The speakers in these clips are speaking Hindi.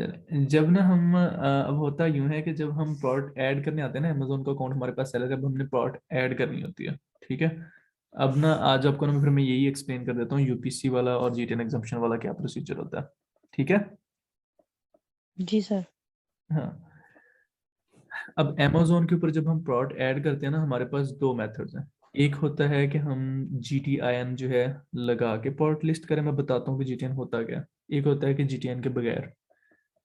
चले, जब ना हम अब होता यूं है कि जब हम प्रोडक्ट ऐड करने आते हैं ना, अमेजोन का अकाउंट हमारे पास सेलर, जब हमने प्रोडक्ट ऐड करनी होती है, ठीक है। अब ना आज आपको ना फिर मैं यही एक्सप्लेन कर देता हूँ, यूपीसी वाला और जीटीएन एग्जम्पशन वाला क्या प्रोसीजर होता है, ठीक है। जी सर। हाँ, अब अमेजोन के ऊपर जब हम प्रोडक्ट ऐड करते हैं ना, हमारे पास दो मेथड्स हैं। एक होता है कि हम GTIN जो है लगा के प्रोडक्ट लिस्ट करें, मैं बताता हूँ कि GTN होता क्या है। एक होता है कि GTN के बगैर।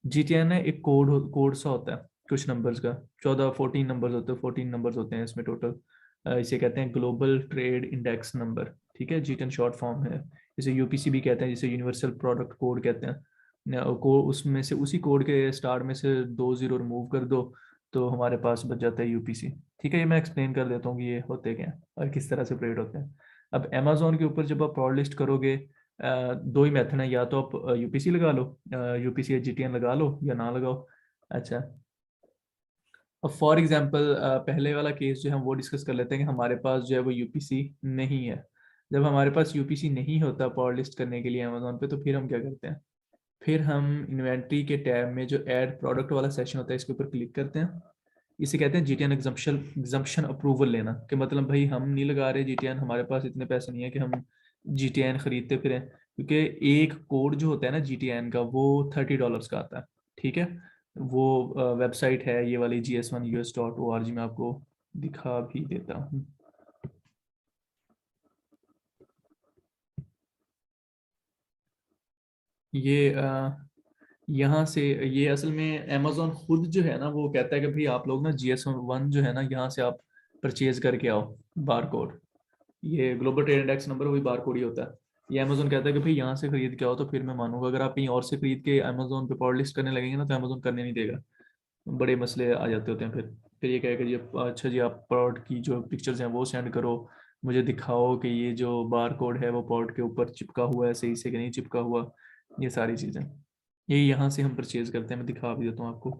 GTN है एक कोड सा होता है कुछ नंबर्स का, 14 नंबर्स होते हैं, 14 नंबर्स होते हैं इसमें टोटल। इसे कहते हैं ग्लोबल ट्रेड इंडेक्स नंबर, ठीक है। GTN शॉर्ट फॉर्म है। इसे यूपीसी भी कहते हैं, जिसे यूनिवर्सल प्रोडक्ट कोड कहते हैं। को उसमें से उसी कोड के स्टार्ट में से 2 जीरो रिमूव कर दो तो हमारे पास बच जाता है यूपीसी, ठीक है। ये मैं एक्सप्लेन कर देता हूँ कि ये होते क्या हैं और किस तरह से ऑपरेट होते हैं। अब अमेजोन के ऊपर जब आप प्रोडक्ट लिस्ट करोगे, दो ही मेथड है, या तो आप यूपीसी लगा लो, यूपीसी या जीटीएन लगा लो या ना लगाओ। अच्छा, अब फॉर एग्जांपल पहले वाला केस जो है हम वो डिस्कस कर लेते हैं कि हमारे पास जो है वो यूपीसी नहीं है। जब हमारे पास यूपीसी नहीं होता प्रोडक्ट लिस्ट करने के लिए अमेजोन पे, तो फिर हम क्या करते हैं, फिर हम इन्वेंट्री के टैब में जो ऐड प्रोडक्ट वाला सेशन होता है इसके ऊपर क्लिक करते हैं। इसे कहते हैं जीटीएन एग्जम्पशन अप्रूवल लेना, कि मतलब भाई हम नहीं लगा रहे जीटीएन, हमारे पास इतने पैसे नहीं है कि हम जीटीएन खरीदते फिरें, क्योंकि एक कोड जो होता है ना जीटीएन का वो $30 का आता है, ठीक है। वो वेबसाइट है ये वाली GS1US.org, में आपको दिखा भी देता हूँ। ये यहाँ से, ये असल में अमेजोन खुद जो है ना वो कहता है कि भाई आप लोग ना GS1 जो है ना यहाँ से आप परचेज करके आओ, बार कोड। ये ग्लोबल ट्रेड इंडेक्स नंबर वही बार कोड ही होता है। ये अमेजोन कहता है कि भाई यहाँ से खरीद के आओ तो फिर मैं मानूंगा, अगर आप कहीं और से खरीद के अमेजोन पे प्रोडक्ट लिस्ट करने लगेंगे ना तो अमेजोन करने नहीं देगा। बड़े मसले आ जाते होते हैं फिर ये कहेगा जी अच्छा जी आप प्रोडक्ट की जो पिक्चर्स हैं वो सेंड करो, मुझे दिखाओ कि ये जो बार कोड है वो प्रोडक्ट के ऊपर चिपका हुआ है सही से कि नहीं चिपका हुआ, ये सारी चीज़ें। ये यहाँ से हम परचेज करते हैं, मैं दिखा भी देता हूँ आपको।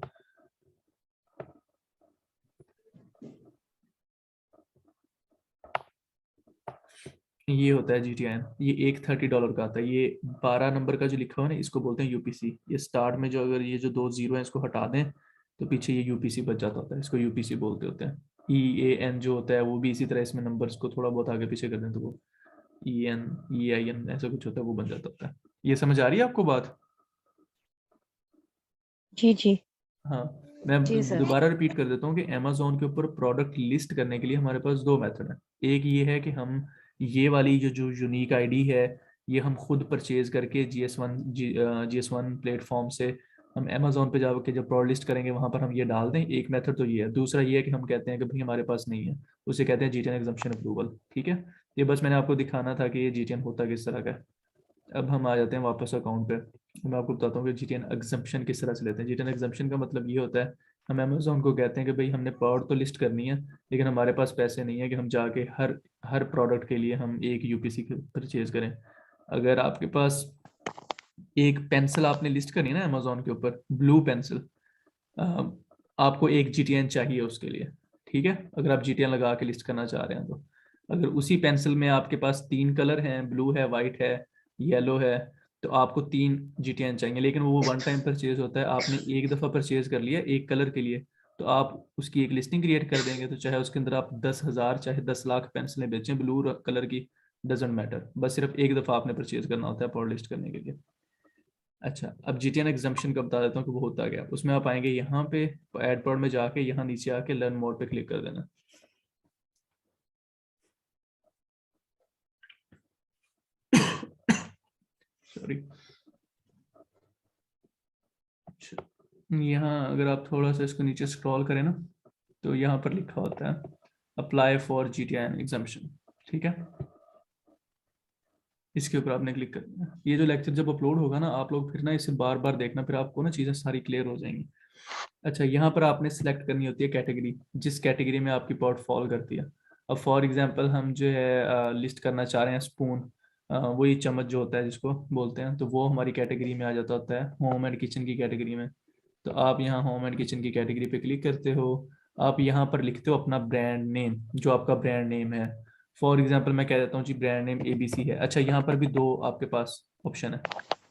ये होता है GTN, ये एक $30 का आता है। ये 12 नंबर का जो लिखा हुआ है ना इसको बोलते हैं यूपीसी। ये स्टार्ट में जो अगर ये जो 2 जीरो है इसको हटा दें तो पीछे ये यूपीसी बच जाता होता है, इसको यूपीसी बोलते होते हैं। EAN जो होता है वो भी इसी तरह, इसमें नंबर्स को थोड़ा बहुत आगे पीछे कर दें तो वो EN EIN ऐसा कुछ होता है, वो बन जाता होता है। ये समझ आ रही है आपको बात? जी जी। हाँ, मैं जी सर। दोबारा रिपीट कर देता हूँ कि अमेजोन के ऊपर प्रोडक्ट लिस्ट करने के लिए हमारे पास दो मेथड हैं। एक ये है कि हम ये वाली जो जो यूनिक आईडी है ये हम खुद परचेज करके GS1 प्लेटफॉर्म से हम अमेजोन पे जाकर जब प्रोडक्ट लिस्ट करेंगे वहां पर हम ये डाल दें। एक मेथड तो ये है। दूसरा ये है कि हम कहते हैं कि भाई हमारे पास नहीं है, उसे कहते हैं जीटीएन एग्जम्पशन अप्रूवल, ठीक है। ये बस मैंने आपको दिखाना था कि ये जीटीएन होता किस तरह का है। अब हम आ जाते हैं वापस अकाउंट पे। मैं आपको बताता हूँ कि जीटीएन एग्जम्पशन किस तरह से लेते हैं। जीटीएन एग्जम्पशन का मतलब ये होता है, हम अमेजोन को कहते हैं कि भाई हमने प्रोडक्ट तो लिस्ट करनी है लेकिन हमारे पास पैसे नहीं है कि हम जाके हर हर प्रोडक्ट के लिए हम एक यूपीसी परचेज करें। अगर आपके पास एक पेंसिल आपने लिस्ट करनी है ना अमेजोन के ऊपर, ब्लू पेंसिल, आपको एक जीटीएन चाहिए उसके लिए, ठीक है। अगर आप जीटीएन लगा के लिस्ट करना चाह रहे हैं तो अगर उसी पेंसिल में आपके पास 3 कलर हैं, ब्लू है, वाइट है, येलो है, तो आपको 3 जीटीएन चाहिए। लेकिन वो वन टाइम परचेज होता है, आपने एक दफ़ा परचेज कर लिया एक कलर के लिए, तो आप उसकी एक लिस्टिंग क्रिएट कर देंगे, तो चाहे उसके अंदर आप 10,000 चाहे 10 लाख पेंसिलें बेचें ब्लू कलर की, डजेंट मैटर, बस सिर्फ एक दफ़ा आपने परचेज करना होता है प्रोडक्ट लिस्ट करने के लिए। अच्छा, अब जीटीएन एग्जाम्पशन का बता देता हूँ कि वो होता क्या है। उसमें आप आएंगे यहाँ पे एड पॉड में जाके यहाँ नीचे आके लर्न मोड पे क्लिक कर देना। सॉरी। यहाँ अगर आप थोड़ा सा इसको नीचे स्क्रॉल करें ना तो यहाँ पर लिखा होता है अप्लाई फॉर जीटीएन एग्जाम्पशन, ठीक है। इसके ऊपर आपने क्लिक करना है। ये जो लेक्चर जब अपलोड होगा ना आप लोग फिर ना इसे बार बार देखना, फिर आपको ना चीज़ें सारी क्लियर हो जाएंगी। अच्छा, यहाँ पर आपने सिलेक्ट करनी होती है कैटेगरी, जिस कैटेगरी में आपकी पॉट फॉल करती है। अब फॉर एग्जांपल हम जो है लिस्ट करना चाह रहे हैं स्पून, वो ये चम्मच जो होता है जिसको बोलते हैं, तो वो हमारी कैटेगरी में आ जाता होता है होम एंड किचन की कैटेगरी में। तो आप यहाँ होम एंड किचन की कैटेगरी पे क्लिक करते हो। आप यहाँ पर लिखते हो अपना ब्रांड नेम, जो आपका ब्रांड नेम है। फॉर एग्जांपल मैं कह देता हूँ जी ब्रांड नेम ABC है। अच्छा, यहाँ पर भी दो आपके पास ऑप्शन है।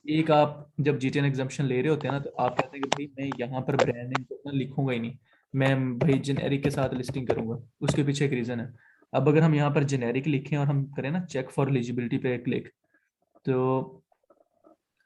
एक आप जब जीटीएन एग्जाम्पशन ले रहे होते हैं ना, तो आप कहते हैं कि भाई मैं यहाँ पर ब्रांड नेम तो अपना लिखूंगा ही नहीं, मैं भाई जेनेरिक के साथ लिस्टिंग करूंगा। उसके पीछे एक रीजन है। अब अगर हम यहाँ पर जेनेरिक लिखें और हम करें ना चेक फॉर एलिजिबिलिटी पे क्लिक, तो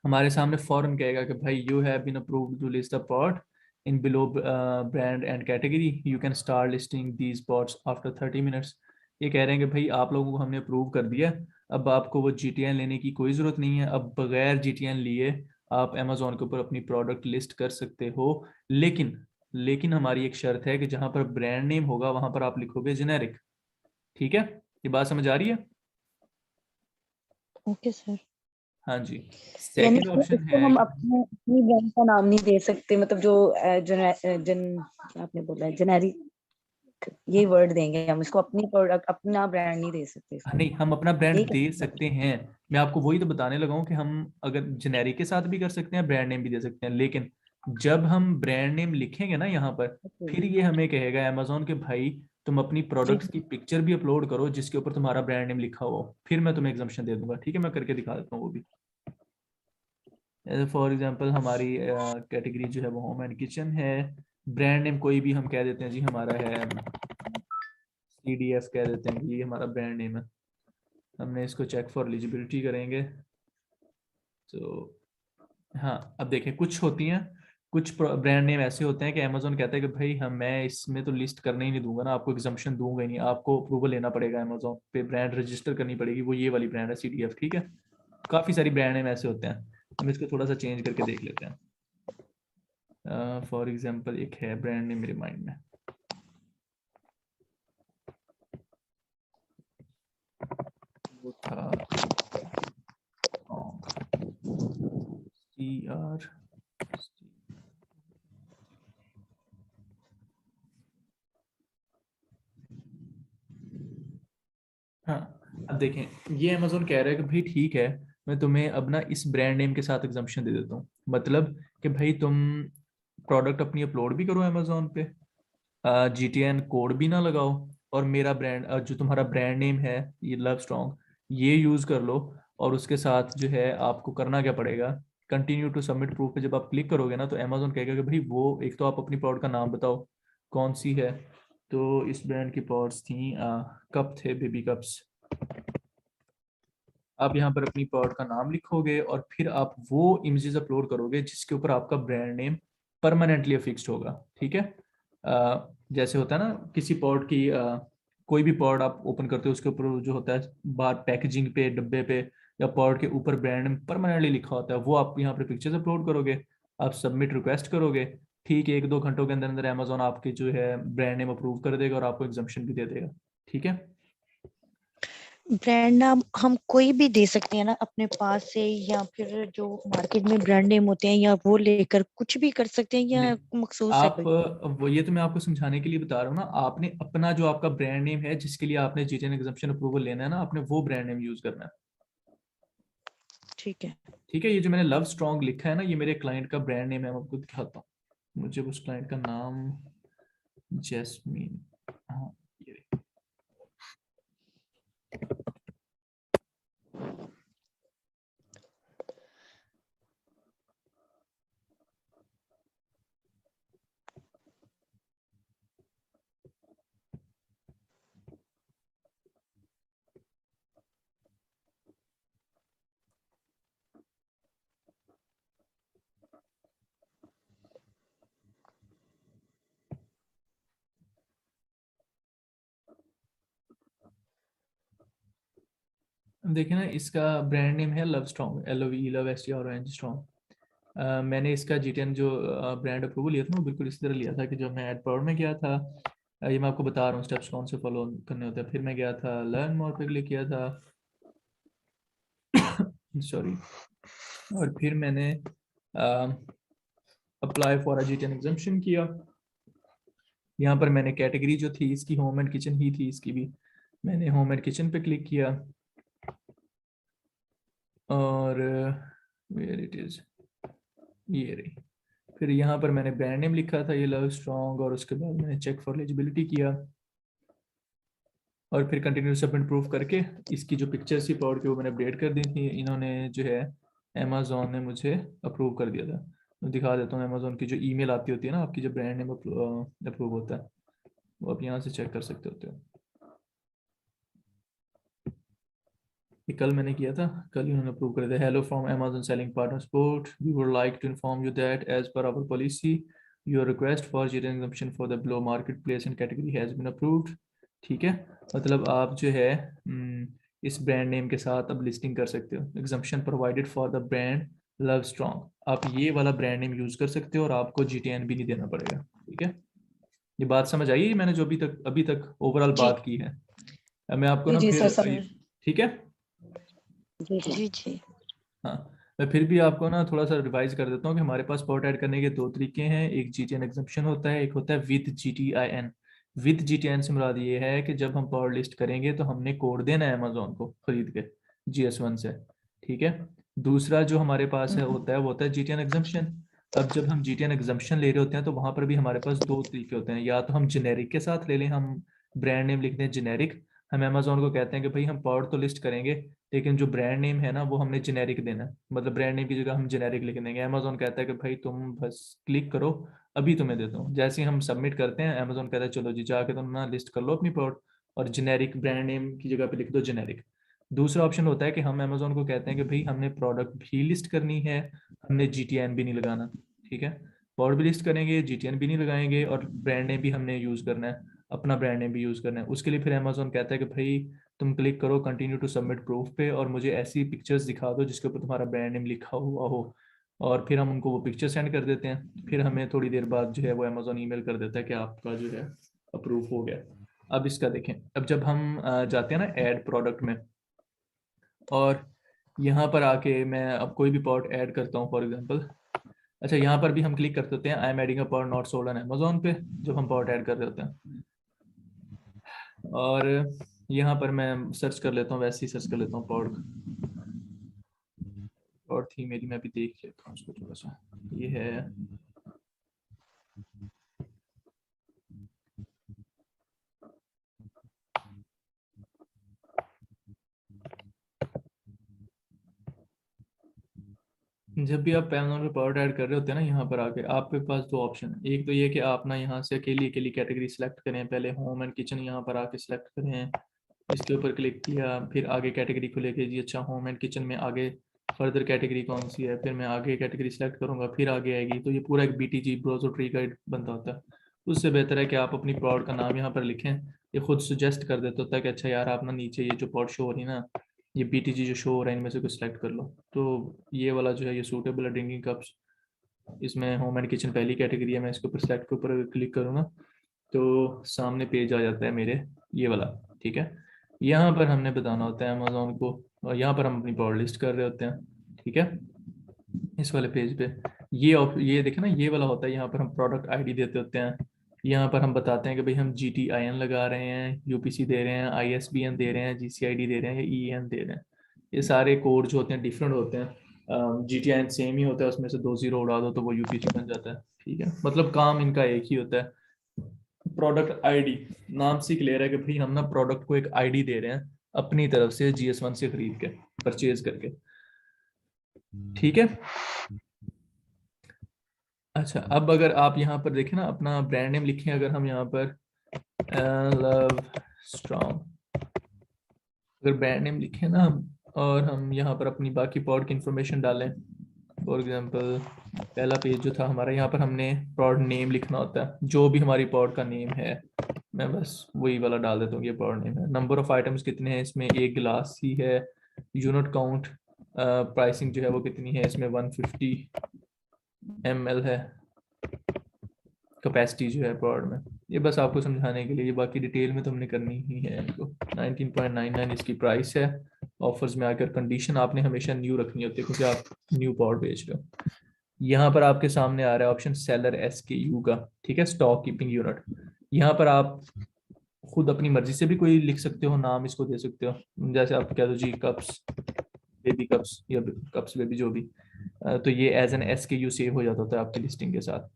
हमारे सामने फॉरन कहेगा कि भाई you have been approved to list the pot in below brand and category, you can start listing these pots after 30 minutes. ये कह रहे हैं कि भाई आप लोगों को हमने अप्रूव कर दिया, अब आपको वो जीटीएन लेने की कोई ज़रूरत नहीं है। अब बगैर जीटीएन लिए आप अमेजोन के ऊपर अपनी प्रोडक्ट लिस्ट कर सकते हो। लेकिन लेकिन हमारी एक शर्त है कि जहां पर ब्रांड नेम होगा वहां पर आप लिखोगे जेनेरिक। ठीक है, ये बात समझ आ रही है? Okay sir. हाँ जी। यानी सेकंड कि ऑप्शन इसको है हम कि अपने अपनी ब्रांड का नाम नहीं दे सकते, मतलब जो क्या आपने बोला है, जेनेरिक, ये वर्ड देंगे हम इसको, अपनी प्रोडक्ट अपना ब्रांड नहीं दे सकते इसको। नहीं, हम अपना ब्रांड यही दे कहना सकते हैं। मैं आपको वही तो बताने लगा हूँ कि हम अगर जेनेरिक के साथ भी कर सकते हैं, ब्रांड नेम भी दे सकते हैं, लेकिन जब हम ब्रांड नेम लिखेंगे ना यहाँ पर, चाह फिर ये हमें कहेगा अमेजोन के भाई तुम अपनी जी। प्रोडक्ट्स की पिक्चर भी अपलोड करो जिसके ऊपर तुम्हारा ब्रांड नेम लिखा हुआ हो, फिर मैं तुम्हें एग्जाम्पशन दे दूंगा। ठीक है, मैं करके दिखा देता हूँ वो भी। फॉर एग्जांपल हमारी कैटेगरी जो है वो होम एंड किचन है। ब्रांड नेम कोई भी हम कह देते हैं जी, हमारा है CDF कह देते हैं, ये हमारा ब्रांड नेम है। हमने इसको चेक फॉर एलिजिबिलिटी करेंगे तो हाँ, अब देखें कुछ होती हैं, कुछ ब्रांड नेम ऐसे होते हैं कि अमेजोन कहता है कि भाई हम मैं इसमें तो लिस्ट करने ही नहीं दूंगा ना, आपको एग्जाम्पशन दूंगा ही नहीं, आपको अप्रूवल लेना पड़ेगा अमेजोन पे, ब्रांड रजिस्टर करनी पड़ेगी, वो ये वाली ब्रांड है CDF। ठीक है, काफ़ी सारी ब्रांड नेम ऐसे होते हैं। हम इसको थोड़ा सा चेंज करके देख लेते हैं। फॉर एग्जाम्पल एक है ब्रांड नेम मेरे माइंड में, वो था CR। हाँ, अब देखें ये अमेजोन कह रहा है कि भाई ठीक है, मैं तुम्हें अब ना इस ब्रांड नेम के साथ एग्जाम्पशन दे देता हूँ। मतलब कि भाई तुम प्रोडक्ट अपनी अपलोड भी करो अमेजोन पे, GTN कोड भी ना लगाओ, और मेरा ब्रांड जो तुम्हारा ब्रांड नेम है ये लव स्ट्रॉन्ग, ये यूज कर लो। और उसके साथ जो है आपको करना क्या पड़ेगा, कंटिन्यू टू सबमिट प्रूफ पे जब आप क्लिक करोगे ना, तो अमेजोन कहेगा कि भाई वो एक तो आप अपनी प्रोडक्ट का नाम बताओ कौन सी है। तो इस ब्रांड की पॉट्स थी कप थे, बेबी कप्स। आप यहाँ पर अपनी प्रोडक्ट का नाम लिखोगे और फिर आप वो इमेजेस अपलोड करोगे जिसके ऊपर आपका ब्रांड नेम परमानेंटली फिक्स्ड होगा। ठीक है, जैसे होता है ना किसी पॉड की कोई भी पॉड आप ओपन करते हो उसके ऊपर जो होता है बाहर पैकेजिंग पे डब्बे पे या पॉड के ऊपर ब्रांड नेम परमानेंटली लिखा होता है, वो आप यहाँ पर पिक्चर्स अपलोड करोगे, आप सबमिट रिक्वेस्ट करोगे, ठीक है 1-2 घंटों के अंदर अंदर अमेजोन आपके जो है ब्रांड नेम अप्रूव कर देगा और आपको एग्जाम्पशन भी दे देगा। ठीक है, ब्रांड नाम हम कोई भी दे सकते हैं ना अपने पास से, या फिर जो मार्केट में ब्रांड नेम होते हैं, या वो लेकर कुछ भी कर सकते हैं, या नहीं, मखसूस है आप कोई। वो ये तो मैं आपको समझाने के लिए बता रहा हूँ ना, आपने अपना जो आपका ब्रांड नेम है जिसके लिए आपने जीटीएन एग्जाम्पशन अप्रूवल लेना है ना, आपने वो ब्रांड नेम यूज करना है। ठीक है। ठीक है, ये जो मैंने लव स्ट्रॉन्ग लिखा है ना, ये मेरे क्लाइंट का ब्रांड नेम है, मैं आपको दिखाता हूँ। मुझे उस क्लाइंट का नाम जैस्मीन, हाँ ये देखिए ना, इसका ब्रांड नेम है love strong, LOVE, love STRONG strong. मैंने इसका जीटीएन जो ब्रांड अप्रूवल लिया था ना, वो बिल्कुल इसी तरह लिया था कि जब मैं एडपर्ड में गया था, ये मैं आपको बता रहा हूँ स्टेप्स कौन से फॉलो करने होते हैं। फिर मैं गया था लर्न मोर पे क्लिक किया था, सॉरी, और फिर मैंने अप्लाई फॉर जीटीएन एग्जाम्पशन किया। यहाँ पर मैंने कैटेगरी जो थी इसकी होम एंड किचन ही थी, इसकी भी मैंने होम एंड किचन पे क्लिक किया, और वेयर इट इज, ये रही। फिर यहाँ पर मैंने ब्रांड नेम लिखा था ये लव स्ट्रॉन्ग, और उसके बाद मैंने चेक फॉर एलिजिबिलिटी किया, और फिर कंटिन्यू सबमिट प्रूफ करके इसकी जो पिक्चर्स थी पावर की वो मैंने अपडेट कर दी थी। इन्होंने जो है अमेजोन ने मुझे अप्रूव कर दिया था। मैं दिखा देता हूँ, अमेजोन की जो ईमेल आती होती है ना आपकी, जब ब्रांड नेम अप्रूव होता है, वो आप यहाँ से चेक कर सकते होते हो। ये कल मैंने किया था, कल ही उन्होंने अप्रूव कर दिया। Hello from Amazon selling partner support, we would like to inform you that as per our policy your request for zero exemption for the below market place and category has been approved. ठीक है, मतलब आप जो है इस ब्रांड नेम के साथ अब लिस्टिंग कर सकते हो। Exemption provided for the brand love strong, आप ये वाला ब्रांड नेम यूज कर सकते हो और आपको जीटीएन भी नहीं देना पड़ेगा। ठीक है, ये बात समझ आई मैंने जो अभी तक ओवरऑल जी बात की है। अब मैं आपको जी ना जी सर फिर समझ। ठीक है, जी जी जी जी हाँ, मैं फिर भी आपको ना थोड़ा सा रिवाइज कर देता हूँ कि हमारे पास पॉट ऐड करने के दो तरीके हैं। एक जीटीएन एग्जम्पशन होता है, एक होता है विद जीटीआईएन। विद जीटीआईएन से मुराद ये है कि जब हम पॉट लिस्ट करेंगे तो हमने कोड देना है अमेजोन को खरीद के GS1 से। ठीक है, दूसरा जो हमारे पास है होता है वो होता है जीटीएन एग्जम्पशन। अब जब हम जीटीएन एग्जम्पशन ले रहे होते हैं तो वहां पर भी हमारे पास दो तरीके होते हैं, या तो हम जेनेरिक के साथ ले लें, हम ब्रांड नेम लिखते हैं जेनेरिक, हम अमेजोन को कहते हैं कि भाई हम पॉट तो लिस्ट करेंगे लेकिन जो ब्रांड नेम है ना वो हमने जेनेरिक देना है, मतलब ब्रांड नेम की जगह हम जेनेरिक लिख देंगे। अमेजोन कहता है कि भाई तुम बस क्लिक करो, अभी तुम्हें देता हूँ। जैसे ही हम सबमिट करते हैं अमेजोन कहता है चलो जी जाके तुम ना लिस्ट कर लो अपनी प्रोडक्ट, और जेनेरिक ब्रांड नेम की जगह पे लिख दो जेनेरिक। दूसरा ऑप्शन होता है कि हम अमेजोन को कहते हैं कि भाई हमने प्रोडक्ट भी लिस्ट करनी है, हमने जीटीएन भी नहीं लगाना। ठीक है, प्रोडक्ट भी लिस्ट करेंगे, जीटीएन भी नहीं लगाएंगे, और ब्रांड नेम भी हमने यूज करना है, अपना ब्रांड नेम भी यूज करना है। उसके लिए फिर अमेजोन कहता है कि भाई तुम क्लिक करो कंटिन्यू टू सबमिट प्रूफ पे, और मुझे ऐसी पिक्चर्स दिखा दो जिसके ऊपर तुम्हारा ब्रांड नेम लिखा हुआ हो। और फिर हम उनको वो पिक्चर सेंड कर देते हैं, फिर हमें थोड़ी देर बाद जो है वो अमेजोन ईमेल कर देता है कि आपका जो है अप्रूव हो गया। अब इसका देखें, अब जब हम जाते हैं ना ऐड प्रोडक्ट में, और यहाँ पर आके मैं अब कोई भी पॉट ऐड करता हूँ फॉर एग्जांपल, अच्छा यहाँ पर भी हम क्लिक कर देते हैं I am adding a pot not sold on Amazon पे, जब हम पॉट ऐड कर रहे होते हैं। और यहाँ पर मैं सर्च कर लेता हूँ, वैसे ही सर्च कर लेता हूँ पॉट, और थी मेरी, मैं भी देख लेता हूँ उसको थोड़ा सा। ये है जब भी आप पैनल में पावर ऐड कर रहे होते हैं ना, यहाँ पर आके आपके पास दो ऑप्शन है। एक तो ये कि आप ना यहाँ से अकेली अकेली कैटेगरी सेलेक्ट करें, पहले होम एंड किचन यहाँ पर आके सिलेक्ट करें, इसके ऊपर क्लिक किया, फिर आगे कैटेगरी खुलेगी जी, अच्छा होम एंड किचन में आगे फर्दर कैटेगरी कौन सी है, फिर मैं आगे कैटेगरी सेलेक्ट करूंगा, फिर आगे आएगी। तो ये पूरा एक BTG ब्राउजर ट्री गाइड बनता होता है। उससे बेहतर है कि आप अपनी प्रोडक्ट का नाम यहाँ पर लिखें, ये खुद सुजेस्ट कर देता होता है कि अच्छा यार आप ना नीचे ये जो प्रोडक्ट शो हो रही है ना, ये BTG जो शो हो रहा है इनमें से कुछ सेलेक्ट कर लो। तो ये वाला जो है ये सूटेबल है ड्रिंकिंग कप्स, इसमें होम एंड किचन पहली कैटेगरी है। मैं इसके ऊपर सेलेक्ट के ऊपर क्लिक करूंगा तो सामने पेज आ जाता है मेरे, ये वाला। ठीक है, यहाँ पर हमने बताना होता है अमेजोन को, और यहाँ पर हम अपनी प्रोडक्ट लिस्ट कर रहे होते हैं। ठीक है, इस वाले पेज पे ये देखे ना, ये वाला होता है, यहाँ पर हम प्रोडक्ट आईडी देते होते हैं। यहाँ पर हम बताते हैं कि भाई हम GTIN लगा रहे हैं, UPC दे रहे हैं, ISBN दे रहे हैं, GCID दे रहे हैं, या EN दे रहे हैं। ये सारे कोड जो होते हैं डिफरेंट होते हैं। GTIN सेम ही होता है, उसमें से 2 जीरो उड़ा दो तो वो UPC बन जाता है। ठीक है, मतलब काम इनका एक ही होता है। प्रोडक्ट आईडी, नाम से क्लियर है कि भाई हम ना प्रोडक्ट को एक आईडी दे रहे हैं अपनी तरफ से GS1 से खरीद के, परचेज करके। ठीक है, अच्छा अब अगर आप यहाँ पर देखें ना, अपना ब्रांड नेम लिखें अगर हम यहाँ पर लव स्ट्रॉन्ग, अगर ब्रांड नेम लिखें ना हम, और हम यहाँ पर अपनी बाकी प्रोडक्ट की इंफॉर्मेशन डालें, फॉर एग्जांपल पहला पेज जो था हमारा, यहाँ पर हमने प्रोडक्ट नेम लिखना होता है, जो भी हमारी प्रोडक्ट का नेम है, मैं बस वही वाला डाल देता हूँ, ये प्रोडक्ट नेम है। नंबर ऑफ आइटम्स कितने हैं इसमें, एक गिलास ही है। यूनिट काउंट, प्राइसिंग जो है वो कितनी है इसमें, 150 ml है कैपेसिटी जो है प्रोडक्ट में। ये बस आपको समझाने के लिए, ये बाकी डिटेल में तो हमने करनी ही है इनको। 19.99 इसकी प्राइस है। ऑफर्स में आकर कंडीशन आपने हमेशा न्यू रखनी होती है क्योंकि आप न्यू प्रोडक्ट बेच रहे हो। यहाँ पर आपके सामने आ रहा है ऑप्शन सेलर SKU का। ठीक है, स्टॉक कीपिंग यूनिट। यहाँ पर आप खुद अपनी मर्जी से भी कोई लिख सकते हो, नाम इसको दे सकते हो, जैसे आप कह दो जी कप्स, बेबी कप्स या कप्स बेबी जो भी। तो ये एज एन SKU सेव हो जाता होता है आपकी लिस्टिंग के साथ।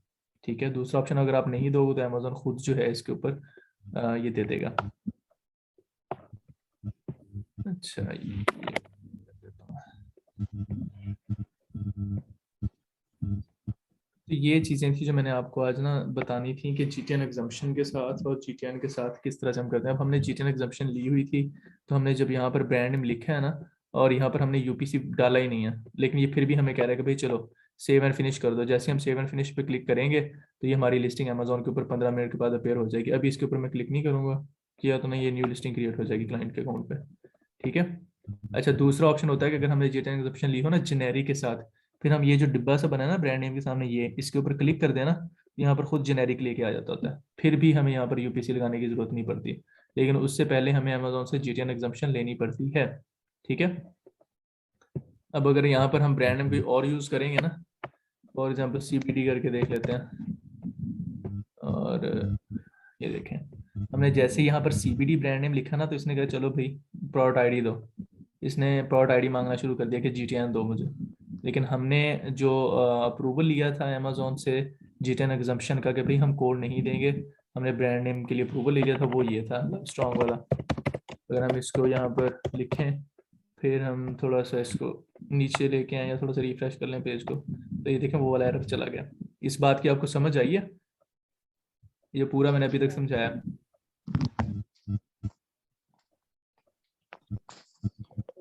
ठीक है, दूसरा ऑप्शन अगर आप नहीं दोगे तो अमेजोन खुद जो है इसके ऊपर ये दे देगा। अच्छा ये कर देता हूँ। तो ये चीज़ें थी जो मैंने आपको आज ना बतानी थी कि जीटीएन एग्जाम्पशन के साथ और जीटीएन के साथ किस तरह से हम करते हैं। अब हमने जीटीएन एग्जाम्पशन ली हुई थी, तो हमने जब यहाँ पर ब्रांड नेम लिखा है ना, और यहाँ पर हमने यूपीसी डाला ही नहीं है, लेकिन ये फिर भी हमें कह रहा है कि भाई चलो सेव एंड फिनिश कर दो। जैसे हम सेव एंड फिनिश पे क्लिक करेंगे तो ये हमारी लिस्टिंग अमेजोन के ऊपर 15 मिनट के बाद अपेयर हो जाएगी। अभी इसके ऊपर मैं क्लिक नहीं करूंगा, किया तो नहीं, ये न्यू लिस्टिंग क्रिएट हो जाएगी क्लाइंट के अकाउंट पे। ठीक है। अच्छा, दूसरा ऑप्शन होता है कि अगर हमने जीटीएन एग्जाम्पशन ली हो ना जेनेरिक के साथ, फिर हम ये जो डिब्बा सा बना है ना ब्रांड नेम के सामने, ये इसके ऊपर क्लिक कर देना, यहाँ पर खुद जेनेरिक लेके आ जाता होता है, फिर भी हमें यहाँ पर यूपीसी लगाने की जरूरत नहीं पड़ती। लेकिन उससे पहले हमें अमेजोन से जीटीएन एग्जाम्पशन लेनी पड़ती है। ठीक है। अब अगर यहाँ पर हम ब्रांड नेम कोई और यूज करेंगे ना, फॉर एग्जाम्पल सीपीडी करके देख लेते हैं, और ये देखें, हमने जैसे ही यहाँ पर सीबीडी ब्रांड नेम लिखा ना, तो इसने कहा चलो भाई प्रोडक्ट आईडी दो। इसने प्रोडक्ट आईडी मांगना शुरू कर दिया कि जीटीएन दो मुझे। लेकिन हमने जो अप्रूवल लिया था अमेजोन से जीटीएन एग्जाम्पशन का कि भाई हम कोड नहीं देंगे, हमने ब्रांड नेम के लिए अप्रूवल ले लिया था, वो ये था स्ट्रॉन्ग वाला। अगर हम इसको यहाँ पर लिखें, फिर हम थोड़ा सा इसको नीचे लेके आए या थोड़ा सा रिफ्रेश कर लें पेज को, तो ये देखें वो वाला एरर चला गया। इस बात की आपको समझ आई है? ये पूरा मैंने अभी तक समझाया।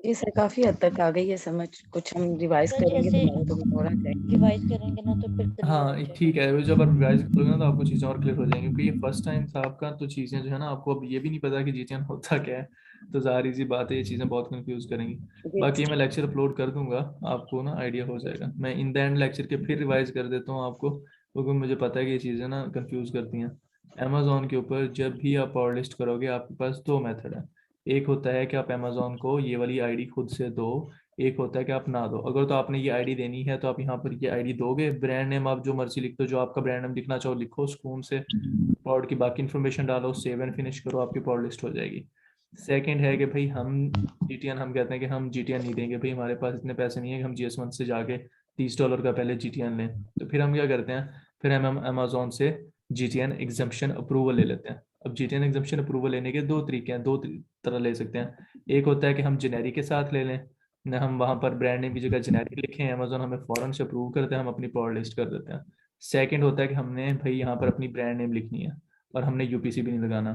जी सर, काफी हद तक आ गई है समझ। कुछ हम रिवाइज सर करेंगे जैसे दोबारा तो थोड़ा रिवाइज करेंगे ना तो फिर क्लियर हो हाँ जाएगा। ठीक है, वो जब आप रिवाइज करोगे ना तो आपको चीज़ें और क्लियर हो जाएंगी, क्योंकि ये फर्स्ट टाइम था आपका, तो चीज़ें जो है ना आपको अब ये भी नहीं पता कि जीटीएन होता क्या है, तो जाहिर सी बात है ये चीज़ें बहुत कंफ्यूज करेंगी। बाकी मैं लेक्चर अपलोड कर दूंगा, आपको ना आइडिया हो जाएगा। मैं इन द एंड लेक्चर के फिर रिवाइज कर देता हूँ आपको, क्योंकि मुझे पता है कि ये चीज़ें ना कंफ्यूज करती हैं। अमेजोन के ऊपर जब भी आप ऑर्डर लिस्ट करोगे, आपके पास दो मेथड है। एक होता है कि आप अमेजोन को ये वाली आईडी खुद से दो, एक होता है कि आप ना दो। अगर तो आपने ये आईडी देनी है तो आप यहाँ पर ये आईडी दोगे, ब्रांड नेम आप जो मर्जी लिख दो, जो आपका ब्रांड नेम लिखना चाहो लिखो सुकून से, प्रोडक्ट की बाकी इन्फॉर्मेशन डालो, सेव एंड फिनिश करो, आपकी प्रोडक्ट लिस्ट हो जाएगी। सेकंड है कि भाई हम जीटीएन, हम कहते हैं कि हम जीटीएन नहीं देंगे भाई, हमारे पास इतने पैसे नहीं है कि हम जीएस1 से जाके $30 का पहले जीटीएन लें। तो फिर हम क्या करते हैं, फिर हम अमेजोन से जीटीएन एग्जाम्पशन अप्रूवल ले लेते हैं। अब जीटीएन एग्जाम्पशन अप्रूवल लेने के दो तरीके हैं, दो तरह ले सकते हैं। एक होता है कि हम जेनेरिक के साथ ले लें, न हम वहाँ पर ब्रांड नेम की जगह जेनेरिक लिखें, अमेजोन हमें फ़ौरन से अप्रूव करते हैं, हम अपनी प्रोडक्ट लिस्ट कर देते हैं। सेकंड होता है कि हमने भाई यहाँ पर अपनी ब्रांड नेम लिखनी है और हमने यूपीसी भी नहीं लगाना,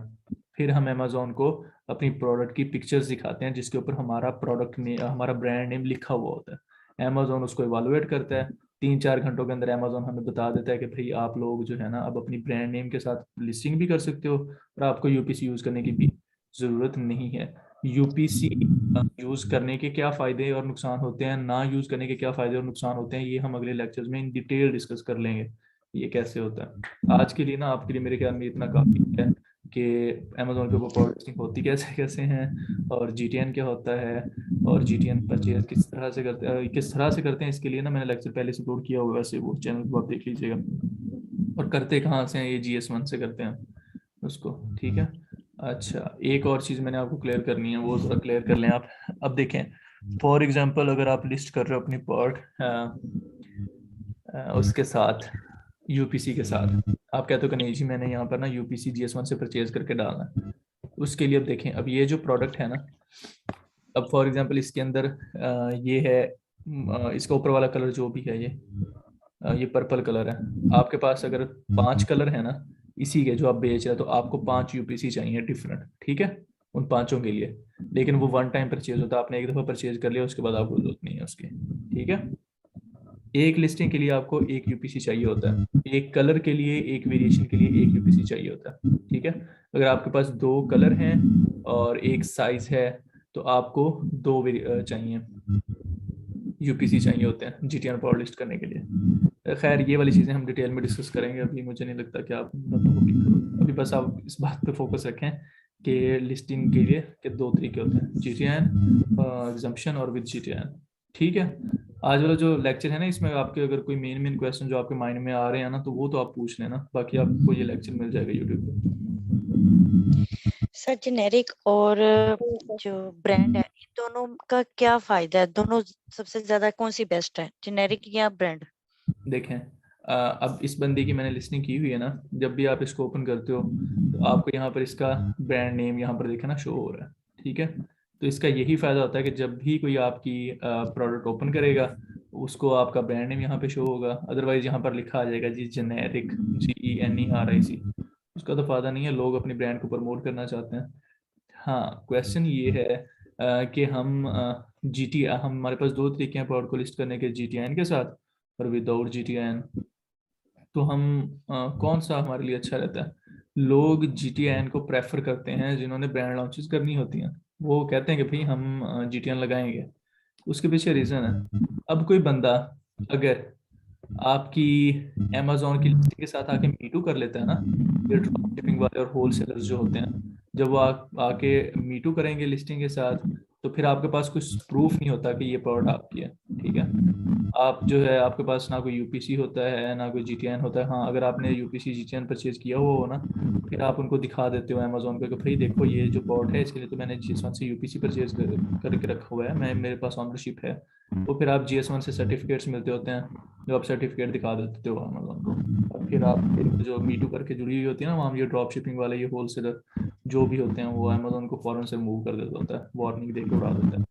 फिर हम अमेजोन को अपनी प्रोडक्ट की पिक्चर्स दिखाते हैं जिसके ऊपर हमारा प्रोडक्ट ने हमारा ब्रांड नेम लिखा हुआ होता है। अमेजोन उसको इवालुएट करता है, 3-4 घंटों के अंदर अमेजोन हमें बता देता है कि भाई आप लोग जो है ना अब अपनी ब्रांड नेम के साथ लिस्टिंग भी कर सकते हो, और आपको यूपीसी यूज़ करने की भी ज़रूरत नहीं है। यूपीसी यूज करने के क्या फायदे और नुकसान होते हैं, ना यूज करने के क्या फायदे और नुकसान होते हैं, ये हम अगले लेक्चर्स में इन डिटेल डिस्कस कर लेंगे ये कैसे होता है। आज के लिए ना आपके लिए मेरे ख्याल में इतना काफी है कि अमेजोन के ऊपर प्रोडक्टिंग होती कैसे कैसे हैं, और जीटीएन क्या होता है, और जीटीएन परचेज किस तरह से करते हैं। इसके लिए ना मैंने लेक्चर पहले से अपलोड किया हुआ है, वैसे वो चैनल को आप देख लीजिएगा। और करते कहाँ से हैं, ये जीएस1 से करते हैं उसको। ठीक है। अच्छा, एक और चीज़ मैंने आपको क्लियर करनी है, वो ज़रा क्लियर कर लें आप। अब देखें, फॉर एग्जांपल अगर आप लिस्ट कर रहे हो अपनी प्रोडक्ट उसके साथ यूपीसी के साथ, आप कहते हो कि नहीं जी मैंने यहाँ पर ना यूपीसी जीएस1 से परचेज करके डालना है, उसके लिए अब देखें, अब ये जो प्रोडक्ट है ना, अब फॉर एग्जांपल इसके अंदर ये है, इसका ऊपर वाला कलर जो भी है ये पर्पल कलर है। आपके पास अगर 5 कलर है ना इसी के जो आप बेच रहे हो, तो आपको 5 यूपीसी चाहिए डिफरेंट, ठीक है, उन पांचों के लिए। लेकिन वो वन टाइम परचेज होता है, आपने एक दफ़ा परचेज कर लिया उसके बाद आपको जरूरत नहीं है उसकी। ठीक है। एक लिस्टिंग के लिए आपको एक यूपीसी चाहिए होता है, एक कलर के लिए, एक वेरिएशन के लिए एक यूपीसी चाहिए होता है। ठीक है। अगर आपके पास 2 कलर हैं और एक साइज है, तो आपको दो चाहिए यूपीसी चाहिए होते हैं जीटीएन पावर लिस्ट करने के लिए। खैर ये वाली चीज़ें हम डिटेल में डिस्कस करेंगे, अभी मुझे नहीं लगता कि आप बातों को पिक करोगे। अभी बस आप इस बात पे फोकस रखें कि लिस्टिंग के लिए के दो तरीके होते हैं, जीटीएन एग्जम्पशन और विद जीटीएन। ठीक है। आज वाला जो लेक्चर है ना, इसमें आपके अगर कोई मेन क्वेश्चन जो आपके माइंड में आ रहे हैं ना, तो वो तो आप पूछ लेना, बाकी आपको ये लेक्चर मिल जाएगा यूट्यूब पे। सर जेनेरिक और जो ब्रांड है इन दोनों का क्या फायदा है, दोनों सबसे ज्यादा कौन सी बेस्ट है, जेनेरिक या ब्रांड? देखें, अब इस बंदे की मैंने लिस्टिंग की हुई है ना, जब भी आप इसको ओपन करते हो तो आपको यहाँ पर इसका ब्रांड नेम यहाँ पर देखे ना शो हो रहा है। ठीक है। तो इसका यही फायदा होता है कि जब भी कोई आपकी प्रोडक्ट ओपन करेगा, उसको आपका ब्रांड नेम यहाँ पे शो होगा, अदरवाइज यहाँ पर लिखा आ जाएगा जी जेनेरिक, GENERIC। उसका तो फायदा नहीं है, लोग अपनी ब्रांड को प्रमोट करना चाहते हैं। हाँ, क्वेश्चन ये है कि हम हमारे पास दो तरीके हैं प्रोडक्ट को लिस्ट करने के, GTIN के साथ और विदाउट GTIN। तो हम कौन सा हमारे लिए अच्छा रहता है? लोग GTIN को प्रेफर करते हैं, जिन्होंने ब्रांड लॉन्चेस करनी होती हैं वो कहते हैं कि भाई हम GTIN लगाएंगे। उसके पीछे रीजन है। अब कोई बंदा अगर आपकी Amazon की लिस्टिंग के साथ आके मीटू कर लेता है ना, ये ड्रॉप शिपिंग वाले और होलसेलर्स जो होते हैं, जब वो आके मीटू करेंगे लिस्टिंग के साथ, तो फिर आपके पास कुछ प्रूफ नहीं होता कि ये प्रोडक्ट आपकी है। ठीक है, आप जो है आपके पास ना कोई यूपीसी होता है ना कोई GTN होता है। हाँ, अगर आपने यूपीसी GTN परचेज किया हुआ हो ना, फिर आप उनको दिखा देते हो अमेजोन पे कि भाई देखो ये जो प्रोडक्ट है इसके लिए तो मैंने GS1 से यूपीसी परचेज करके रखा हुआ है, मैं मेरे पास ऑनरशिप है। तो फिर आप GS1 से सर्टिफिकेट्स मिलते होते हैं, जो आप सर्टिफिकेट दिखा देते हो अमेजोन को। और फिर आप फिर जो मीटू करके जुड़ी हुई होती है ना वहाँ, ये ड्रॉप शिपिंग वाले, ये होलसेलर जो भी होते हैं, वो अमेजोन को फौरन से मूव कर देता होता है, वार्निंग दे के उड़ा देता है।